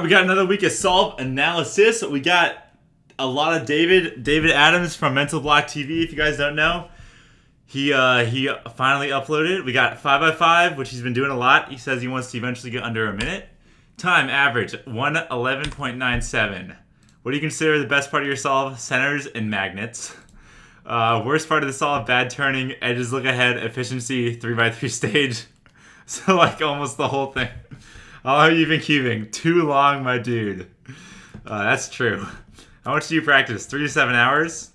We got another week of solve analysis. We got a lot of David Adams from Mental Block TV. If you guys don't know, he finally uploaded. We got 5x5, which he's been doing a lot. He says he wants to eventually get under a minute. Time average 111.97. What do you consider the best part of your solve? Centers and magnets. Worst part of the solve: bad turning, edges look ahead, efficiency, 3x3 stage. So like almost the whole thing. How long have you been cubing? Too long, my dude. That's true. How much do you practice? 3 to 7 hours?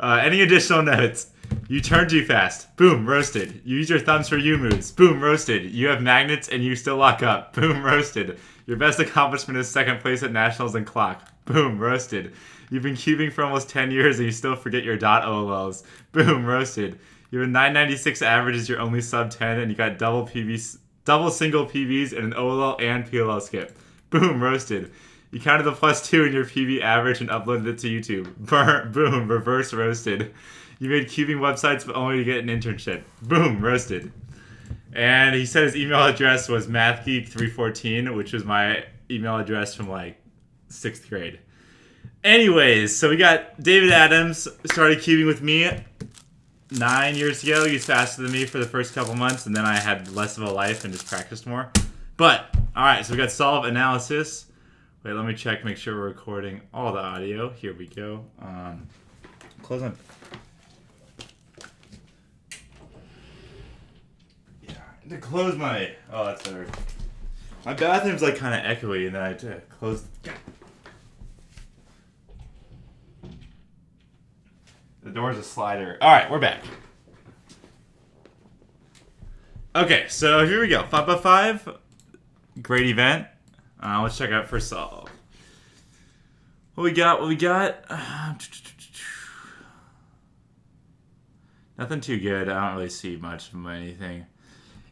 Any additional notes? You turn too fast. Boom, roasted. You use your thumbs for U moves. Boom, roasted. You have magnets and you still lock up. Boom, roasted. Your best accomplishment is second place at nationals and clock. Boom, roasted. You've been cubing for almost 10 years and you still forget your dot OLLs. Boom, roasted. You have a 996 average as your only sub 10 and you got double single PBs and an OLL and PLL skip. Boom, roasted. You counted the +2 in your PB average and uploaded it to YouTube. Boom, reverse roasted. You made cubing websites but only to get an internship. Boom, roasted. And he said his email address was mathgeek314, which was my email address from like 6th grade. Anyways, so we got David Adams, started cubing with me 9 years ago. He was faster than me for the first couple months, and then I had less of a life and just practiced more. But, alright, so we got solve analysis. Wait, let me check, make sure we're recording all the audio. Here we go. Close on. Yeah, to close my. Oh, that's better. My bathroom's like kind of echoey, and then I had to close. The door's a slider. Alright, we're back. Okay, so here we go. 5x5. Great event. Let's check out first solve. What we got? Nothing too good. I don't really see much of anything.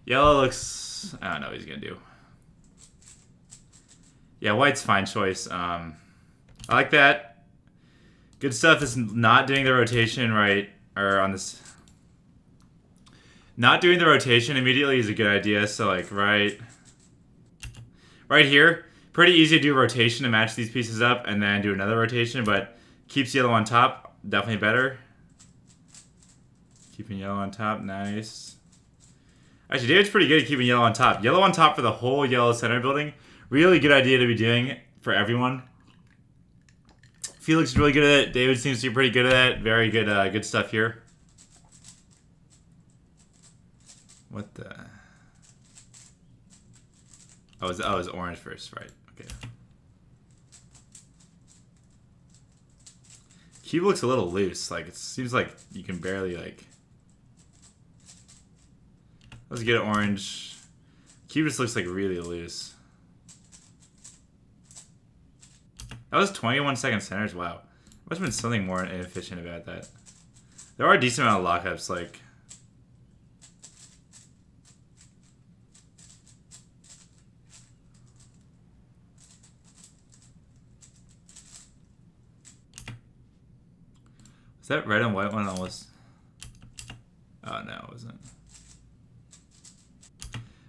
Yellow looks. I don't know what he's gonna do. Yeah, white's fine choice. I like that. Good stuff is not doing the rotation right, or on this. Not doing the rotation immediately is a good idea. So like right here, pretty easy to do rotation to match these pieces up and then do another rotation, but keeps yellow on top, definitely better. Keeping yellow on top, nice. Actually, David's pretty good at keeping yellow on top. Yellow on top for the whole yellow center building, really good idea to be doing for everyone. Felix is really good at it. David seems to be pretty good at it. Very good, good stuff here. What the? Oh, it was orange first, right? Okay. Cube looks a little loose. Like, it seems like you can barely, like... Let's get an orange. Cube just looks like really loose. That was 21-second centers. Wow. Must have been something more inefficient about that. There are a decent amount of lockups, like... Is that red and white one almost? Oh, no, it wasn't.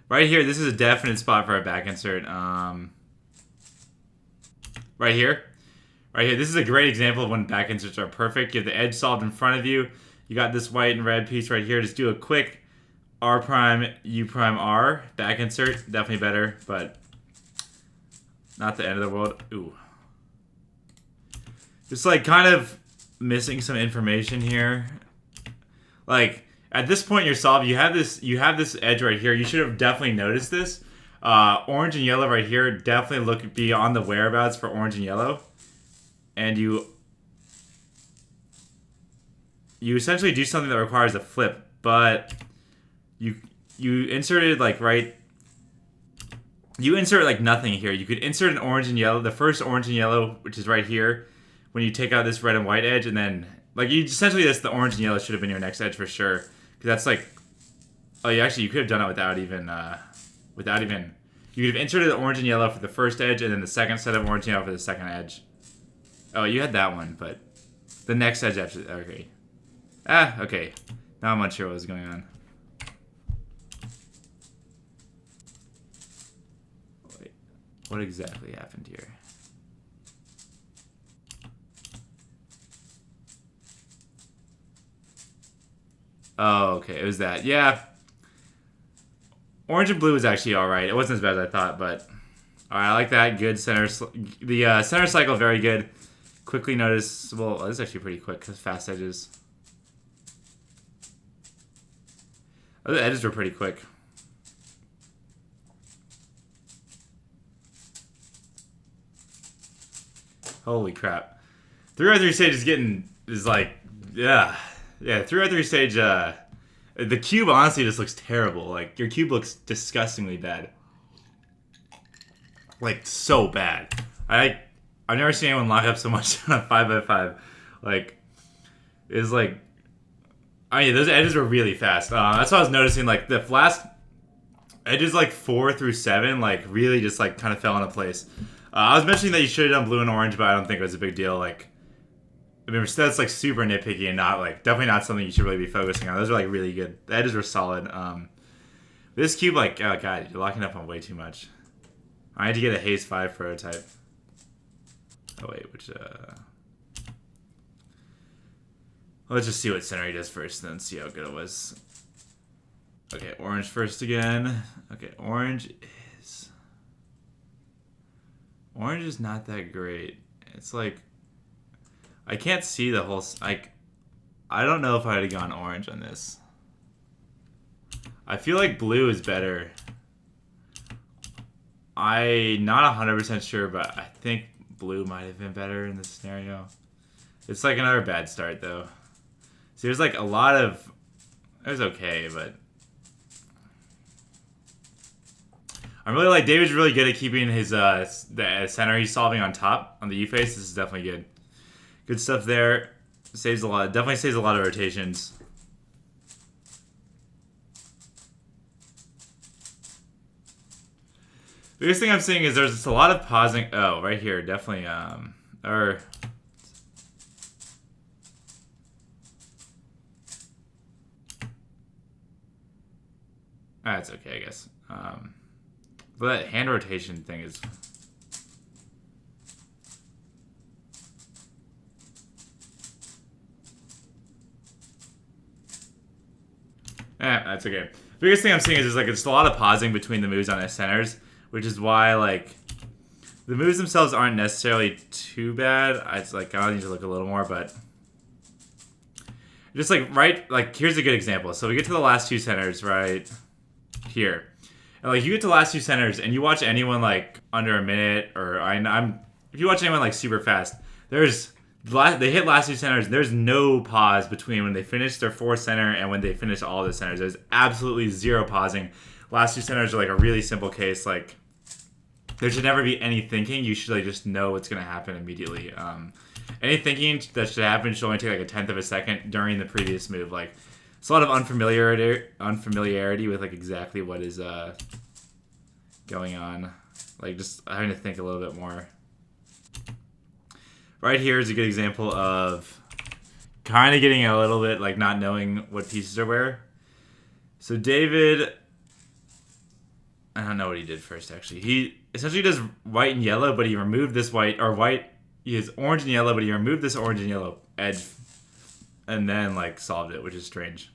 Right here, this is a definite spot for a back insert. Right here. Right here. This is a great example of when back inserts are perfect. You have the edge solved in front of you. You got this white and red piece right here. Just do a quick R prime, U prime R. Back insert. Definitely better, but not the end of the world. Ooh. Just like kind of missing some information here. Like at this point in your solve, you have this edge right here. You should have definitely noticed this. Orange and yellow right here. Definitely be on the whereabouts for orange and yellow, and you essentially do something that requires a flip, but you inserted like right. You insert like nothing here. You could insert an orange and yellow, the first orange and yellow, which is right here, when you take out this red and white edge, and then like you essentially the orange and yellow should have been your next edge for sure, because that's like, oh, you could have done it without even you could have inserted the orange and yellow for the first edge, and then the second set of orange and yellow for the second edge. Oh, you had that one, but the next edge after, okay. Okay. Now I'm unsure what was going on. Wait. What exactly happened here? Oh, okay. It was that. Yeah. Orange and blue was actually alright. It wasn't as bad as I thought, but... Alright, I like that. Good center... The center cycle, very good. Quickly noticeable... Well, this is actually pretty quick. Fast edges. Oh, the edges were pretty quick. Holy crap. 3x3 stage is like... Yeah. Yeah, 3x3 stage... The cube honestly just looks terrible. Like, your cube looks disgustingly bad. Like, so bad. I've never seen anyone lock up so much on a 5x5. Like, it's like... I mean, those edges were really fast. That's what I was noticing. Like, the last edges, like, 4 through 7, like, really just, like, kind of fell into place. I was mentioning that you should have done blue and orange, but I don't think it was a big deal. Like, I mean, that's like super nitpicky and not like definitely not something you should really be focusing on. Those are like really good. The edges were solid. This cube, like, oh god, you're locking up on way too much. I had to get a Haze 5 prototype. Oh wait, which let's just see what center he does first, and then see how good it was. Okay, orange first again. Okay, orange is not that great. It's like I can't see the whole... Like, I don't know if I would have gone orange on this. I feel like blue is better. I'm not 100% sure, but I think blue might have been better in this scenario. It's like another bad start, though. See, there's like a lot of... It was okay, but... I'm really like... David's really good at keeping his the center he's solving on top. On the U-face, this is definitely good. Good stuff there. Saves a lot. Definitely saves a lot of rotations. Biggest thing I'm seeing is there's just a lot of pausing. Oh, right here, definitely. That's okay, I guess. But that hand rotation thing is. That's okay. Biggest thing I'm seeing is there's like just a lot of pausing between the moves on his centers, which is why like the moves themselves aren't necessarily too bad. I need to look a little more, but just like here's a good example. So we get to the last two centers right here, and like you get to the last two centers, and you watch anyone like under a minute, or if you watch anyone like super fast, they hit last two centers. There's no pause between when they finish their fourth center and when they finish all the centers. There's absolutely zero pausing. Last two centers are like a really simple case. Like there should never be any thinking. You should like just know what's gonna happen immediately. Any thinking that should happen should only take like a tenth of a second during the previous move. Like it's a lot of unfamiliarity with like exactly what is going on. Like just having to think a little bit more. Right here is a good example of kind of getting a little bit like not knowing what pieces are where. So David, I don't know what he did first actually. He essentially does white and yellow, but he removed this white, or white, he has orange and yellow, but he removed this orange and yellow edge and then like solved it, which is strange.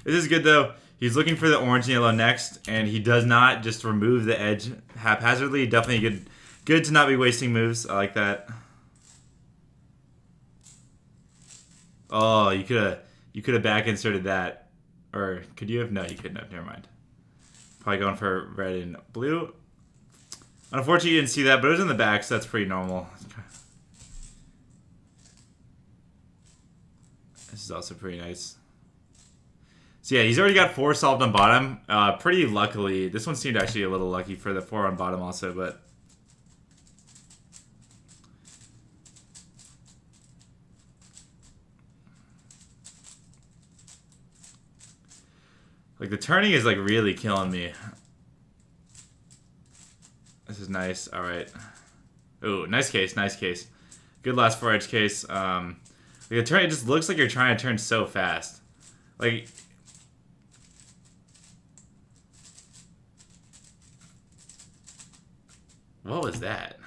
This is good though. He's looking for the orange and yellow next, and he does not just remove the edge haphazardly. Definitely good to not be wasting moves. I like that. Oh, you could have back inserted that, or could you have? No, you couldn't have. Never mind. Probably going for red and blue. Unfortunately, you didn't see that, but it was in the back, so that's pretty normal. This is also pretty nice. So yeah, he's already got 4 solved on bottom. Pretty luckily, this one seemed actually a little lucky for the 4 on bottom also, but. Like, the turning is, like, really killing me. This is nice. All right. Ooh, nice case. Nice case. Good last 4-edge case. Like, the turn, it just looks like you're trying to turn so fast. Like... What was that?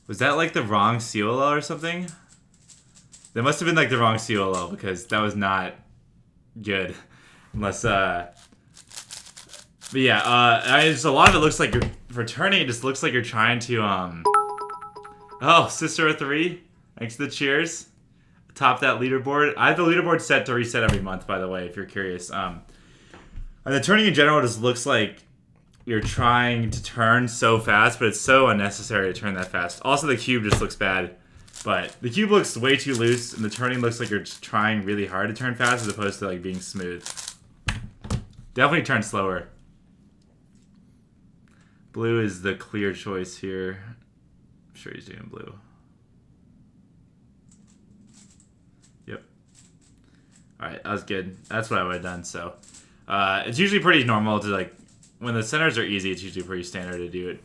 Was that like the wrong COLL or something? That must have been like the wrong COLL because that was not good. Unless, but yeah, just a lot of it looks like you're, for turning, it just looks like you're trying to, oh, Sister of 3, thanks to the cheers. Top that leaderboard. I have the leaderboard set to reset every month, by the way, if you're curious. And the turning in general just looks like you're trying to turn so fast, but it's so unnecessary to turn that fast. Also, the cube just looks bad. But the cube looks way too loose, and the turning looks like you're just trying really hard to turn fast as opposed to like being smooth. Definitely turn slower. Blue is the clear choice here. I'm sure he's doing blue. Yep. Alright, that was good. That's what I would have done, so. It's usually pretty normal to like, when the centers are easy, it's usually pretty standard to do it.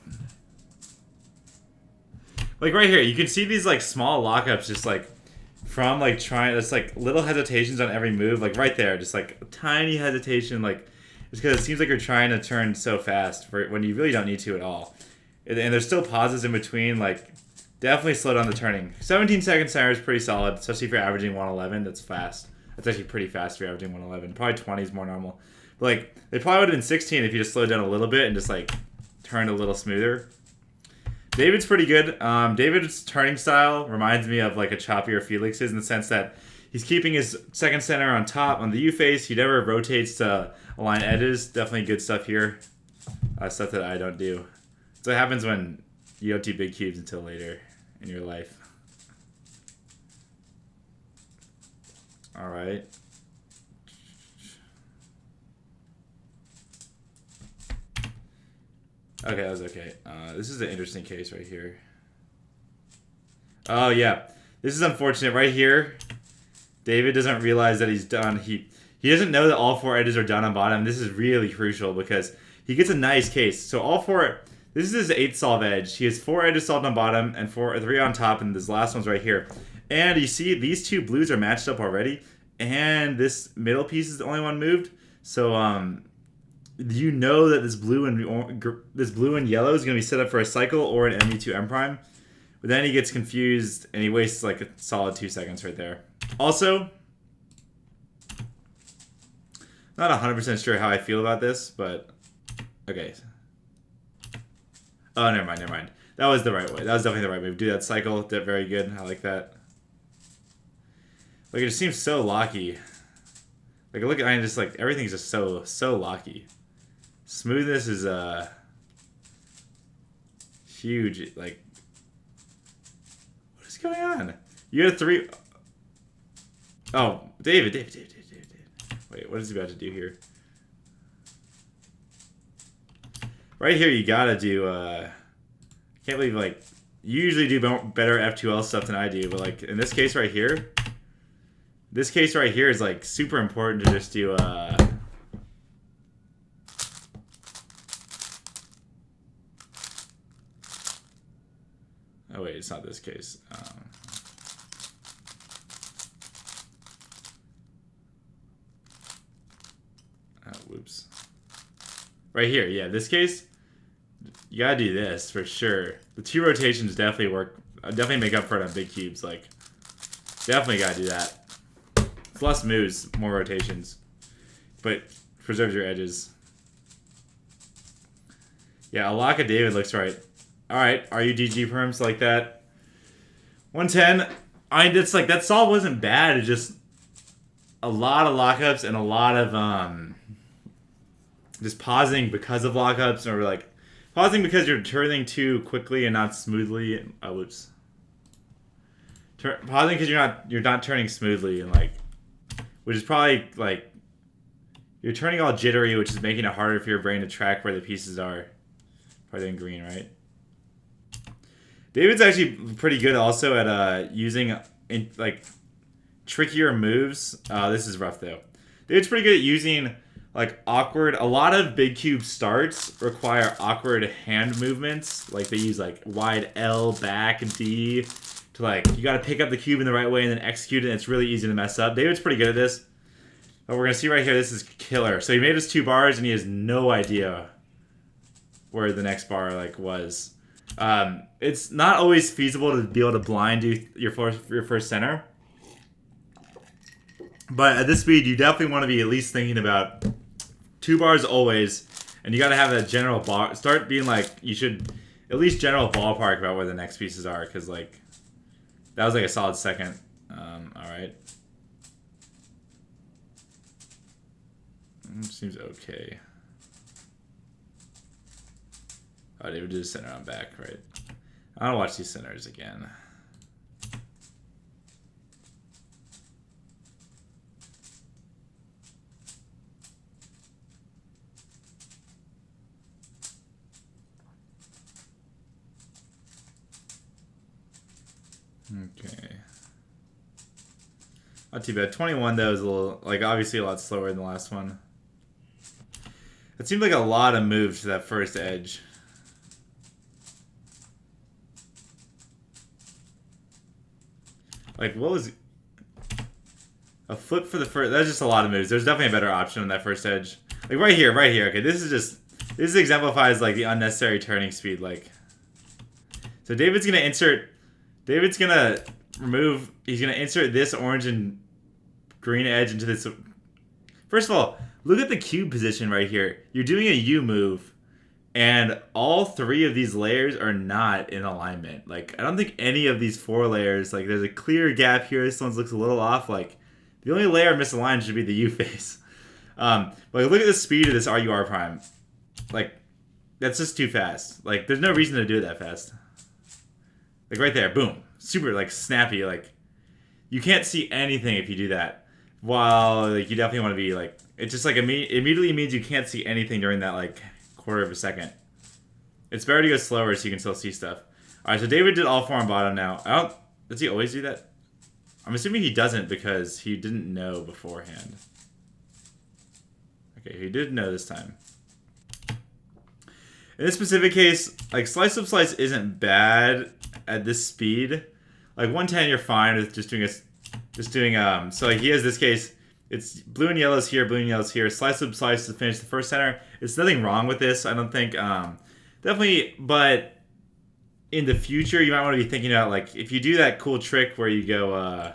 Like right here, you can see these like small lockups just like from like trying, it's like little hesitations on every move, like right there, just like a tiny hesitation, like just because it seems like you're trying to turn so fast for when you really don't need to at all. And there's still pauses in between, like definitely slow down the turning. 17-second center is pretty solid, especially if you're averaging 111. That's fast. That's actually pretty fast if you're averaging 111. Probably 20 is more normal. But like they probably would have been 16 if you just slowed down a little bit and just like turned a little smoother. David's pretty good. David's turning style reminds me of like a choppier Felix's in the sense that he's keeping his second center on top on the U face. He never rotates to align edges. Definitely good stuff here. Stuff that I don't do. So it happens when you don't do big cubes until later in your life. All right. Okay, that was okay. This is an interesting case right here. Oh, yeah. This is unfortunate. Right here, David doesn't realize that he's done. He doesn't know that all 4 edges are done on bottom. This is really crucial because he gets a nice case. So all 4... This is his 8th solve edge. He has 4 edges solved on bottom and 3 on top, and this last one's right here. And you see these 2 blues are matched up already, and this middle piece is the only one moved. So, you know that this blue and yellow is going to be set up for a cycle or an MU2 M prime. But then he gets confused and he wastes like a solid 2 seconds right there. Also, not 100% sure how I feel about this, but okay. Oh, never mind. That was the right way. That was definitely the right way. Do that cycle. Did very good. I like that. Like it just seems so locky. Like look, I just like everything's just so locky. Smoothness is huge. Like, what is going on? You got a 3. Oh, David. Wait, what is he about to do here? Right here, you gotta do. I can't believe like you usually do better F2L stuff than I do, but like in this case right here, is like super important to just do. Oh wait, it's not this case. Whoops. Right here, yeah, this case, you gotta do this for sure. The 2 rotations definitely work. Definitely make up for it on big cubes. Like, definitely gotta do that. It's less moves, more rotations, but preserves your edges. Yeah, a lock of David looks right. All right, are you DG perms like that? 110. It's like that solve wasn't bad. It's just a lot of lockups and a lot of just pausing because of lockups, or like pausing because you're turning too quickly and not smoothly. Oh, whoops. Pausing because you're not turning smoothly, and like, which is probably like you're turning all jittery, which is making it harder for your brain to track where the pieces are. Probably in green, right? David's actually pretty good also at using like trickier moves. This is rough though. David's pretty good at using like awkward. A lot of big cube starts require awkward hand movements. Like they use like wide L, back, D to like you got to pick up the cube in the right way and then execute it. And it's really easy to mess up. David's pretty good at this. But we're going to see right here, this is killer. So he made us 2 bars, and he has no idea where the next bar like was. It's not always feasible to be able to blind do your first center. But at this speed, you definitely want to be at least thinking about 2 bars always. And you got to have that general bar. Start being like, you should at least general ballpark about where the next pieces are. Because like, that was like a solid second. Alright. Seems okay. Oh, David did a center on back, right? I want to watch these centers again. Okay. Not too bad. 21 though is a little, like, obviously a lot slower than the last one. It seemed like a lot of moves to that first edge. Like, what was... A flip for the first... That's just a lot of moves. There's definitely a better option on that first edge. Like, right here, right here. Okay, this is just... This exemplifies, like, the unnecessary turning speed, like... So David's gonna insert... David's gonna remove... He's gonna insert this orange and green edge into this... First of all, look at the cube position right here. You're doing a U move, and all 3 of these layers are not in alignment. Like, I don't think any of these 4 layers, like, there's a clear gap here. This one looks a little off. Like, the only layer misaligned should be the U face. But look at the speed of this RUR prime. Like, that's just too fast. Like, there's no reason to do it that fast. Like, right there, boom. Super, like, snappy. Like, you can't see anything if you do that. While, like, you definitely want to be, like, it just, like, immediately means you can't see anything during that, like, quarter of a second. It's better to go slower so you can still see stuff. Alright, so David did all 4 on bottom now. Does he always do that? I'm assuming he doesn't because he didn't know beforehand. Okay, he did know this time. In this specific case, like, slice up slice isn't bad at this speed. Like, 110 you're fine with just doing so like he has this case, it's blue and yellows here, blue and yellows here, slice up slice to finish the first center. There's nothing wrong with this, I don't think. Definitely, but in the future you might want to be thinking about, like, if you do that cool trick where you go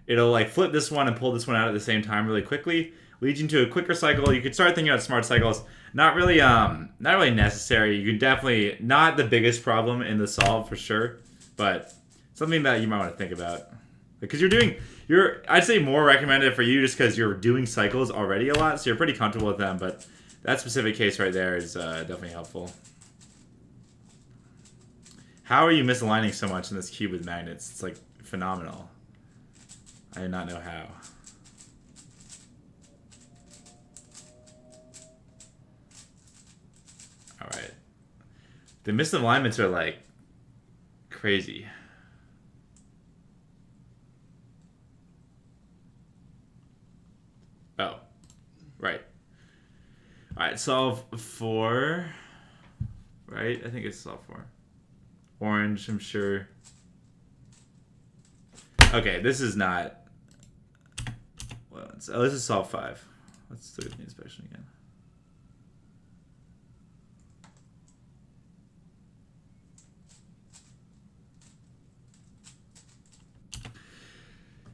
it'll like flip this one and pull this one out at the same time really quickly, leads you to a quicker cycle. You could start thinking about smart cycles. Not really necessary. You can definitely, not the biggest problem in the solve for sure, but something that you might want to think about. Because I'd say more recommended for you just because you're doing cycles already a lot, so you're pretty comfortable with them, but that specific case right there is definitely helpful. How are you misaligning so much in this cube with magnets? It's like phenomenal. I do not know how. Alright. The misalignments are like crazy. Oh. Right. Alright, solve 4. Right? I think it's solve 4. Orange, I'm sure. Okay, this is not... Well, this is solve 5. Let's look at the inspection again.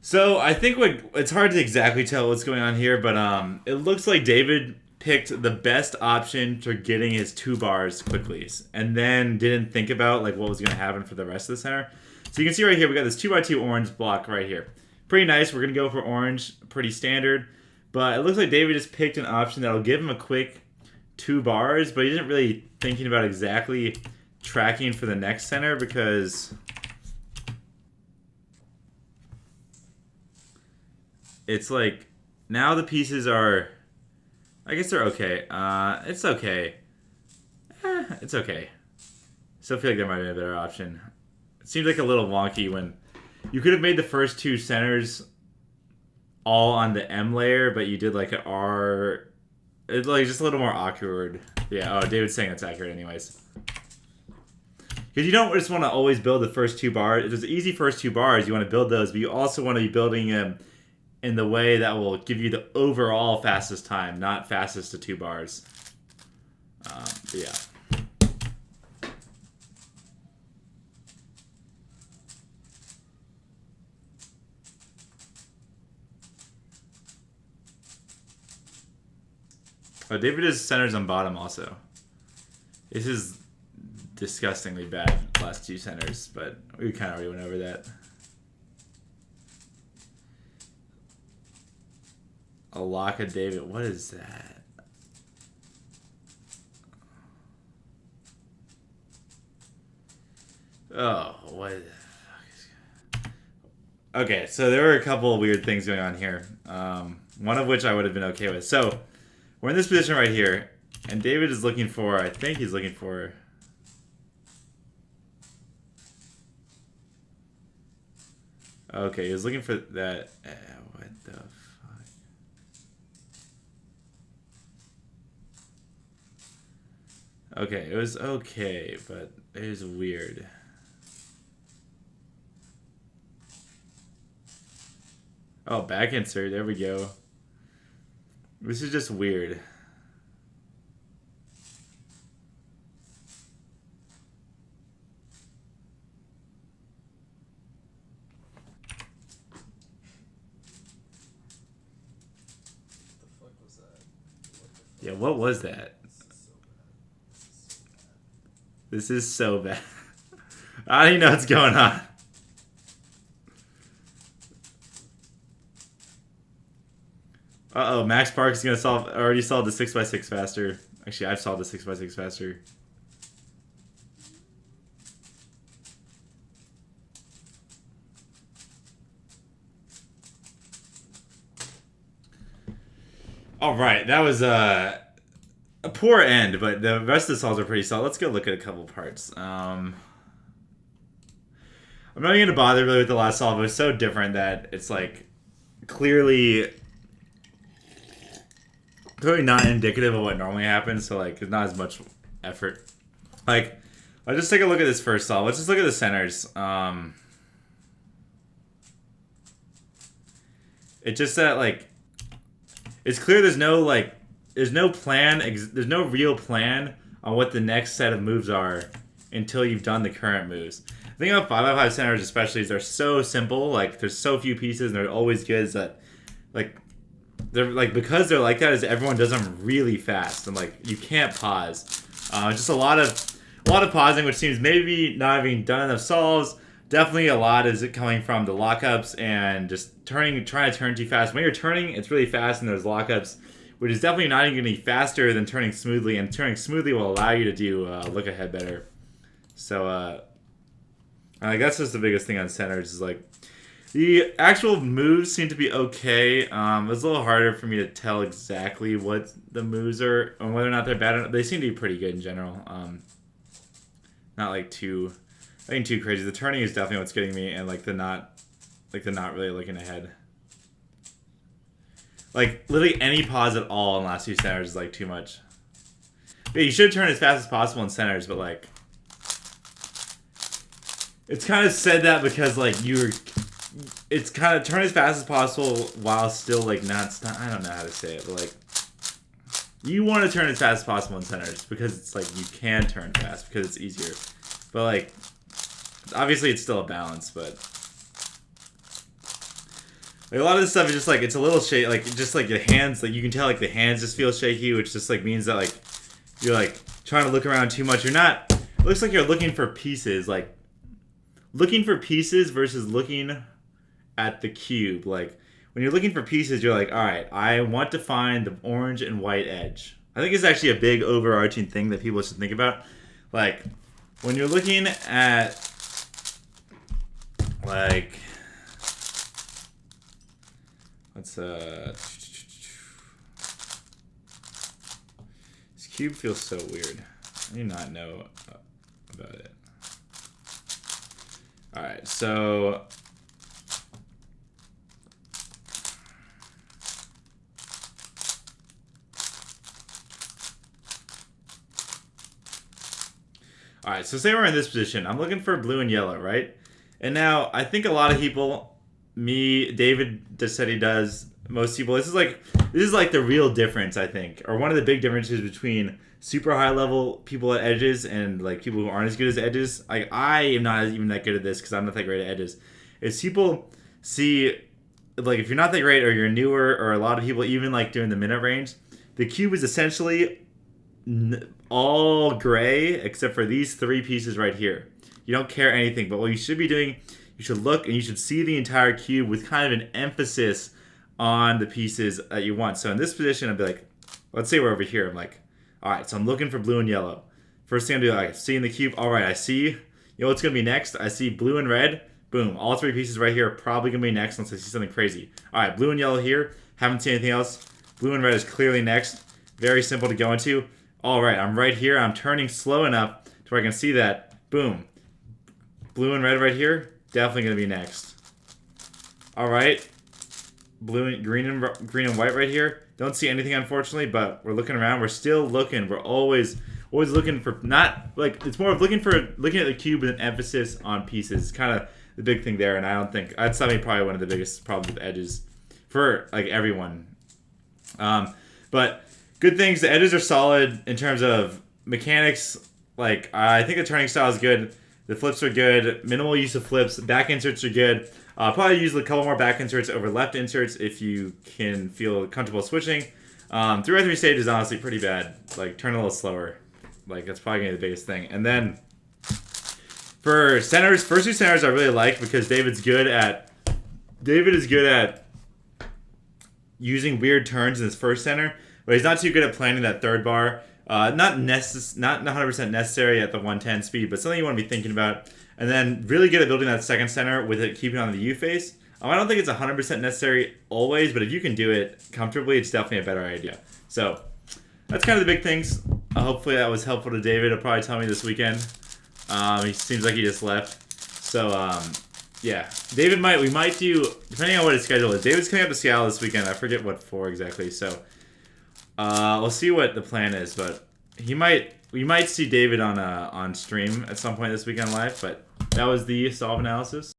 So I think it's hard to exactly tell what's going on here, but it looks like David picked the best option for getting his 2 bars quickly, and then didn't think about like what was going to happen for the rest of the center. So you can see right here we got this 2x2 orange block right here. Pretty nice. We're going to go for orange, pretty standard. But it looks like David just picked an option that'll give him a quick 2 bars, but he isn't really thinking about exactly tracking for the next center because it's like now the pieces are, I guess they're okay. It's okay. It's okay. Still feel like there might be a better option. It seems like a little wonky when you could have made the first 2 centers all on the M layer, but you did like an R. It's like just a little more awkward. Yeah, oh, David's saying that's accurate anyways. Because you don't just want to always build the first 2 bars. If there's easy first 2 bars, you want to build those, but you also want to be building them in the way that will give you the overall fastest time, not fastest to 2 bars. But yeah. Oh, David is centers on bottom also. This is disgustingly bad last 2 centers, but we kind of already went over that. Alotofdavid, what is that? Oh, what the fuck is... Okay, so there were a couple of weird things going on here. One of which I would have been okay with. So, we're in this position right here, and David is looking for, I think he's looking for... Okay, he was looking for that... what the fuck? Okay, it was okay, but it was weird. Oh, back insert, there we go. This is just weird. Yeah, what was that? This is so bad. I don't even know what's going on. Uh-oh, Max Park is going to solve... already solved the 6x6 faster. Actually, I've solved the 6x6 faster. Alright, that was a poor end, but the rest of the solves are pretty solid. Let's go look at a couple parts. I'm not even going to bother really with the last solve. It was so different that it's like clearly not indicative of what normally happens, so like it's not as much effort. Like, let's just take a look at this first solve. Let's just look at the centers. It's just that like it's clear there's no plan, there's no real plan on what the next set of moves are until you've done the current moves. The thing about 5x5 centers especially is they're so simple, like there's so few pieces and they're always good, is that like they're like, because they're like that, is everyone does them really fast and like you can't pause. Just a lot of pausing, which seems maybe not having done enough solves. Definitely a lot is it coming from the lockups and just trying to turn too fast. When you're turning, it's really fast and there's lockups, which is definitely not even going to be faster than turning smoothly, and turning smoothly will allow you to do look ahead better. So I guess that's the biggest thing on centers is like the actual moves seem to be okay. It was a little harder for me to tell exactly what the moves are and whether or not they're bad. They seem to be pretty good in general. Not like too crazy. The turning is definitely what's getting me, and like the not really looking ahead. Like literally any pause at all in the last 2 centers is like too much. Yeah, you should turn as fast as possible in centers, but like it's kind of said that because like it's kind of turn as fast as possible while still like not. I don't know how to say it, but like you want to turn as fast as possible in centers because it's like you can turn fast because it's easier. But like obviously it's still a balance, but like, a lot of this stuff is just like it's a little shaky, like just like the hands, like you can tell like the hands just feel shaky, which just like means that like you're like trying to look around too much. You're not. It looks like you're looking for pieces, like looking for pieces versus looking at the cube. Like when you're looking for pieces, you're like, all right, I want to find the orange and white edge. I think it's actually a big overarching thing that people should think about. Like when you're looking at like let's this cube feels so weird. I do not know about it. Alright, so All right, so say we're in this position. I'm looking for blue and yellow, right? And now I think a lot of people, me, David just said he does. Most people, this is like the real difference, I think, or one of the big differences between super high level people at edges and like people who aren't as good as edges. Like I am not even that good at this because I'm not that great at edges. Is people see, like, if you're not that great or you're newer, or a lot of people even like doing the minute range, the cube is essentially all gray except for these three pieces right here. You don't care anything, but what you should be doing, you should look and you should see the entire cube with kind of an emphasis on the pieces that you want. So in this position, I'd be like, let's say we're over here. I'm like, all right, so I'm looking for blue and yellow. First thing I'm doing, like, seeing the cube. All right, I see. You know what's gonna be next? I see blue and red. Boom, all three pieces right here are probably gonna be next unless I see something crazy. All right, blue and yellow here. Haven't seen anything else. Blue and red is clearly next. Very simple to go into. All right, I'm right here. I'm turning slow enough to where I can see that. Boom. Blue and red right here. Definitely gonna be next. All right. Blue and green and white right here. Don't see anything, unfortunately, but we're looking around. We're still looking. We're always looking for, not like, it's more of looking at the cube with an emphasis on pieces. It's kind of the big thing there, and I don't think that's probably one of the biggest problems with edges for like everyone. But good things. The edges are solid in terms of mechanics. Like, I think the turning style is good. The flips are good. Minimal use of flips. Back inserts are good. Probably use a couple more back inserts over left inserts if you can feel comfortable switching. 3x3 stage is honestly pretty bad. Like, turn a little slower. Like, that's probably going to be the biggest thing. And then for centers, first two centers I really like because David is good at using weird turns in his first center, but he's not too good at planning that third bar. Not 100% necessary at the 110 speed, but something you want to be thinking about. And then really good at building that second center with it keeping on the U face. I don't think it's 100% necessary always, but if you can do it comfortably, it's definitely a better idea. So that's kind of the big things. Hopefully that was helpful to David. He'll probably tell me this weekend. He seems like he just left. So yeah, we might do, depending on what his schedule is. David's coming up to Seattle this weekend. I forget what for exactly. So we'll see what the plan is, but we might see David on stream at some point this weekend live. But that was the solve analysis.